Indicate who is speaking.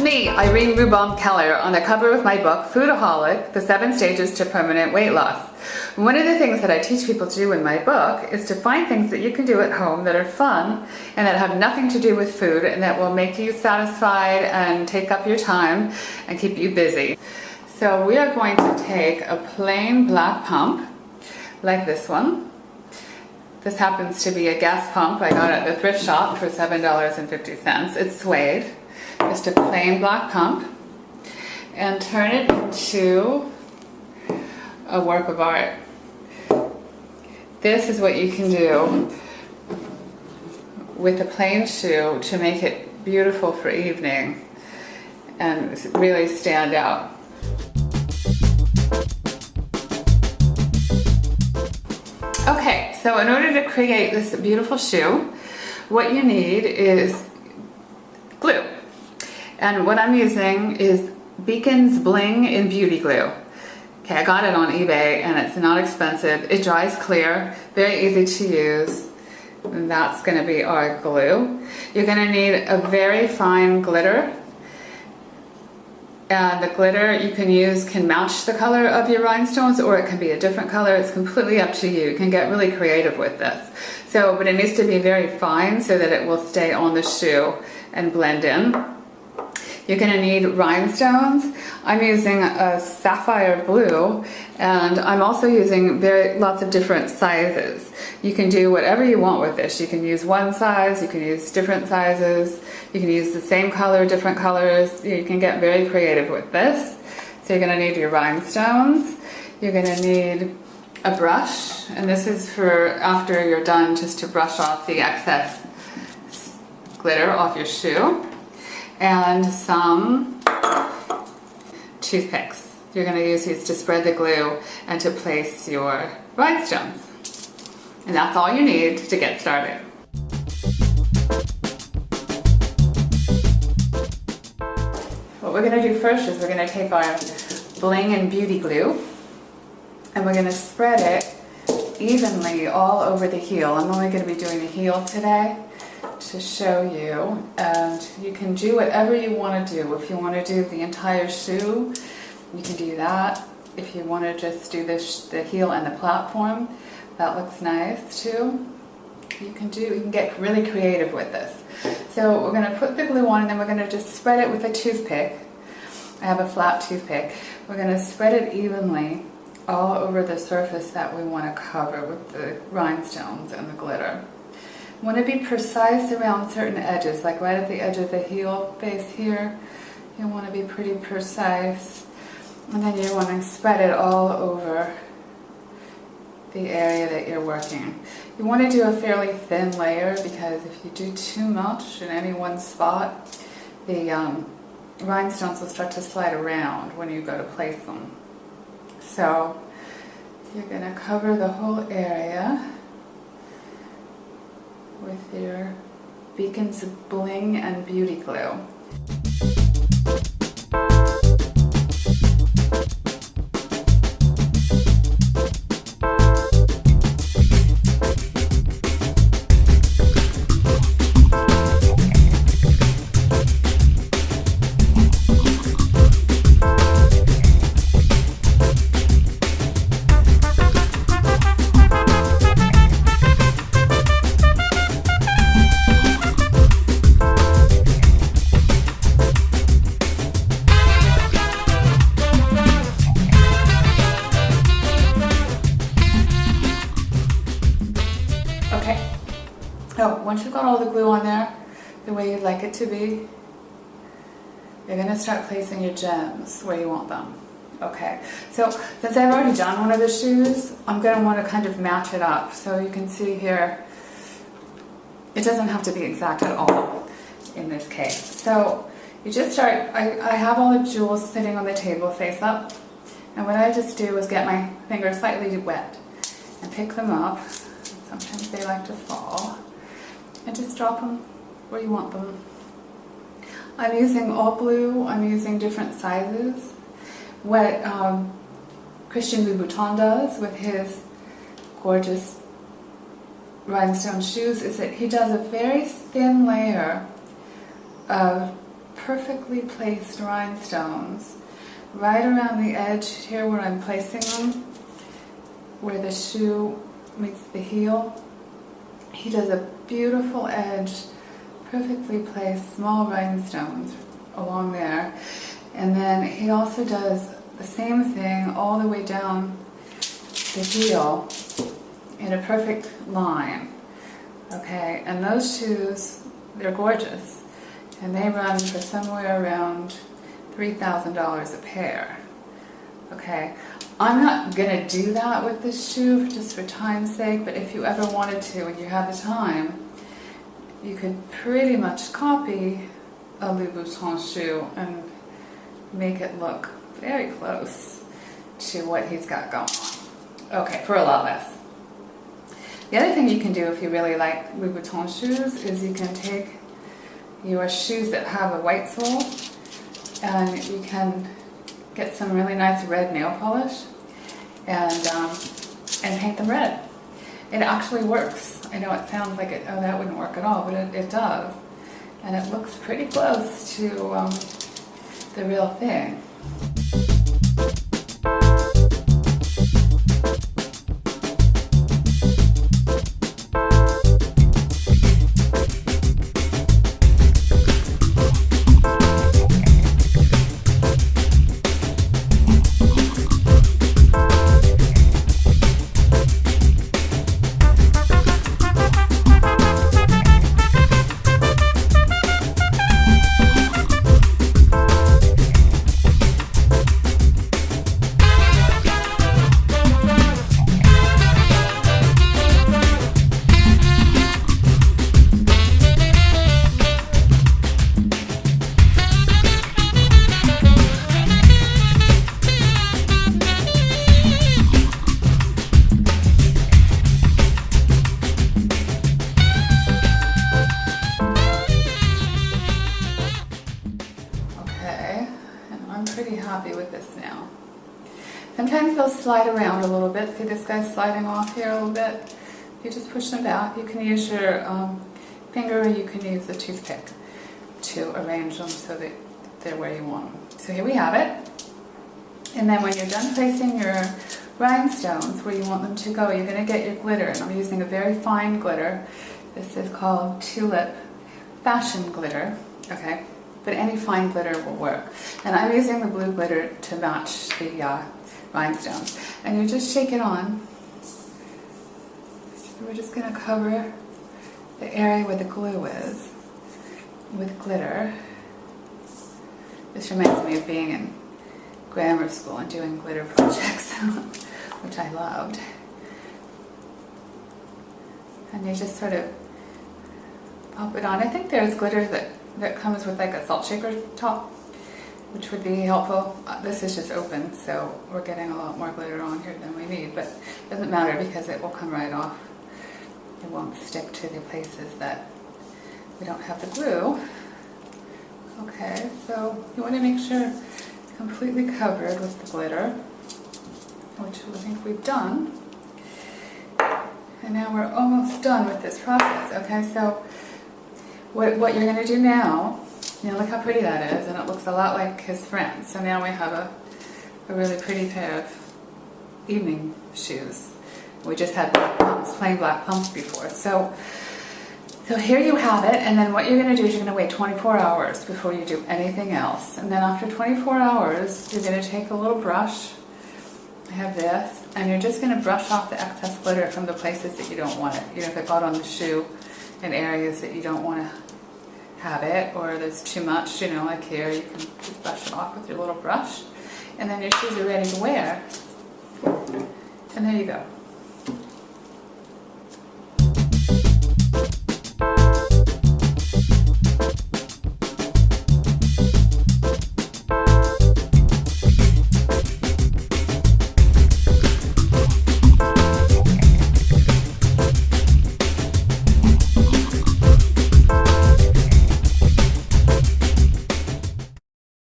Speaker 1: me, Irene Rubom Keller, on the cover of my book, Foodaholic, The 7 Stages to Permanent Weight Loss. One of the things that I teach people to do in my book is to find things that you can do at home that are fun and that have nothing to do with food and that will make you satisfied and take up your time and keep you busy. So we are going to take a plain black pump, like this one. This happens to be a gas pump. I got it at the thrift shop for $7.50. It's suede. Just a plain black pump, and turn it into a work of art. This is what you can do with a plain shoe to make it beautiful for evening and really stand out. Okay, so in order to create this beautiful shoe, what you need is glue. And what I'm using is Beacon's Bling in Beauty Glue. Okay, I got it on eBay and it's not expensive. It dries clear, very easy to use. And that's going to be our glue. You're going to need a very fine glitter. And the glitter you can use can match the color of your rhinestones, or it can be a different color. It's completely up to you. You can get really creative with this. So, but it needs to be very fine so that it will stay on the shoe and blend in. You're going to need rhinestones. I'm using a sapphire blue, and I'm also using lots of different sizes. You can do whatever you want with this. You can use one size, you can use different sizes, you can use the same color, different colors. You can get very creative with this. So you're going to need your rhinestones. You're going to need a brush, and this is for after you're done, just to brush off the excess glitter off your shoe. And some toothpicks. You're going to use these to spread the glue and to place your rhinestones. And that's all you need to get started. What we're going to do first is we're going to take our Bling and Beauty Glue and we're going to spread it evenly all over the heel. I'm only going to be doing the heel today to show you, and you can do whatever you want to do. If you want to do the entire shoe, you can do that. If you want to just do the heel and the platform, that looks nice too. You can get really creative with this. So we're going to put the glue on, and then we're going to just spread it with a toothpick. I have a flat toothpick. We're going to spread it evenly all over the surface that we want to cover with the rhinestones and the glitter. You want to be precise around certain edges, like right at the edge of the heel base here. You want to be pretty precise. And then you want to spread it all over the area that you're working. You want to do a fairly thin layer, because if you do too much in any one spot, the rhinestones will start to slide around when you go to place them. So you're going to cover the whole area with your Beacon's Bling and Beauty Glue. So once you've got all the glue on there, the way you'd like it to be, you're going to start placing your gems where you want them. Okay, so since I've already done one of the shoes, I'm going to want to kind of match it up. So you can see here, it doesn't have to be exact at all in this case. So you just start, I have all the jewels sitting on the table face up, and what I just do is get my fingers slightly wet and pick them up. Sometimes they like to fall. And just drop them where you want them. I'm using all blue. I'm using different sizes. What Christian Louboutin does with his gorgeous rhinestone shoes is that he does a very thin layer of perfectly placed rhinestones right around the edge here where I'm placing them, where the shoe meets the heel. He does a beautiful edge, perfectly placed small rhinestones along there. And then he also does the same thing all the way down the heel in a perfect line. Okay, and those shoes, they're gorgeous. And they run for somewhere around $3,000 a pair. Okay, I'm not gonna do that with this shoe just for time's sake, but if you ever wanted to and you have the time, you could pretty much copy a Louboutin shoe and make it look very close to what he's got going on. Okay, for a lot less. The other thing you can do if you really like Louboutin shoes is you can take your shoes that have a white sole and you can get some really nice red nail polish and paint them red. It actually works. I know it sounds like it, oh, that wouldn't work at all, but it does. And it looks pretty close to the real thing. Pretty happy with this now. Sometimes they'll slide around a little bit. See this guy's sliding off here a little bit? You just push them back. You can use your finger or you can use the toothpick to arrange them so that they're where you want them. So here we have it. And then when you're done placing your rhinestones where you want them to go, you're going to get your glitter. And I'm using a very fine glitter. This is called Tulip Fashion Glitter. Okay. But any fine glitter will work. And I'm using the blue glitter to match the rhinestones. And you just shake it on. So we're just going to cover the area where the glue is with glitter. This reminds me of being in grammar school and doing glitter projects, which I loved. And you just sort of pop it on. I think there's glitter that comes with like a salt shaker top, which would be helpful. This is just open, so we're getting a lot more glitter on here than we need, but it doesn't matter because it will come right off. It won't stick to the places that we don't have the glue. Okay, so you want to make sure it's completely covered with the glitter, which I think we've done. And now we're almost done with this process. Okay, so what you're going to do now, you know, look how pretty that is, and it looks a lot like his friend. So now we have a really pretty pair of evening shoes. We just had black pumps, plain black pumps before. So here you have it, and then what you're going to do is you're going to wait 24 hours before you do anything else. And then after 24 hours, you're going to take a little brush. I have this, and you're just going to brush off the excess glitter from the places that you don't want it. You know, if it got on the shoe in areas that you don't want to have it, or there's too much, you know, like here, you can just brush it off with your little brush, and then your shoes are ready to wear. And there you go.